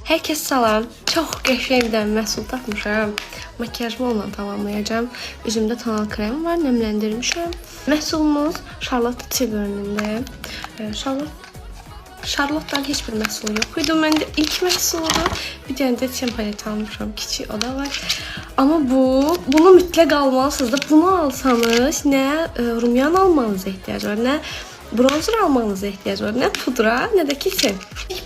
Hər kəs salam. Çox qəşəng bir dənə məhsul tapmışam. Makyajımı onunla tamamlayacağım. Üzümdə tonal krem var, nemləndirmişəm. Məhsulumuz Charlotte Tilbury'nin. Charlotte'dan heç bir məhsul yox idi. Məndə ilk məhsuludur. Bir dənə də çiçək palet almışam, kiçik o da var. Amma bunu mütləq almalısınız da. Bunu alsanız nə rumyan almanıza ehtiyac var, nə bronzer almanıza ehtiyac var, nə pudra, nə də kiçik.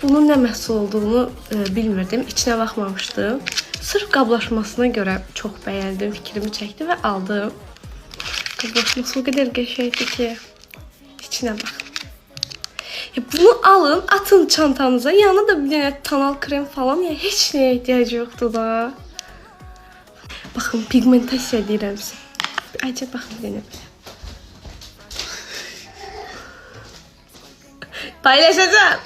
Bunun nə məhsul olduğunu bilmirdim, içinə baxmamışdım. Sırf qablaşmasına görə çox bəyəndim, fikrimi çəkdi və aldım. Qablaşması o qədər qəşəngdir ki, içinə baxın. Bunu alın, atın çantanıza. Yanına da bir dənə tonal krem falan, heç nəyə ehtiyac yoxdur da. Baxın, pigmentasiya deyirəm sizə. Ayca baxın bir dənə belə. Paylaşacağım.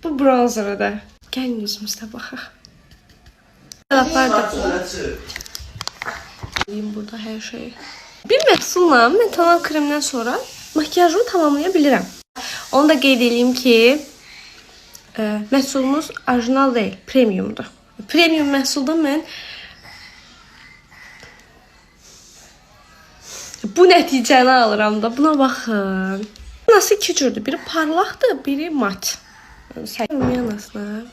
Bu bronzerı da. Gəlin yüzümüzdə baxaq. Burada hər şey. Bir məhsulla mən tonal kremdən sonra makyajımı tamamlaya bilirəm. Onu da qeyd edeyim ki, məhsulumuz orijinal deyil, premiumdur. Premium məhsulda mən bu nəticəni alıram da. Buna baxın. Nasıl iki cürdür? Biri parlaqdır, biri mat. Sayıyorum yanasına.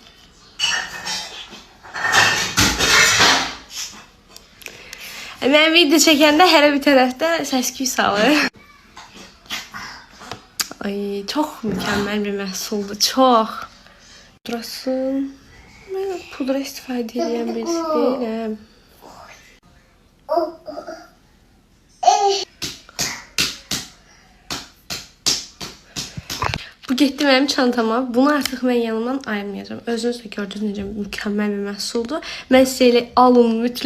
Mən video çəkəndə hər bir tərəfdə səs-küy salır. Ay, çox mükəmməl bir məhsuldur, çox. Pudrasın. Mən pudra istifadə edən birisi deyiləm. Bu getdi mənim çantama. Bunu artıq mən yanımdan ayırmayacağım. Özünüz də gördünüz necə mükəmməl bir məhsuldur. Mən sizə elə alın mütləq.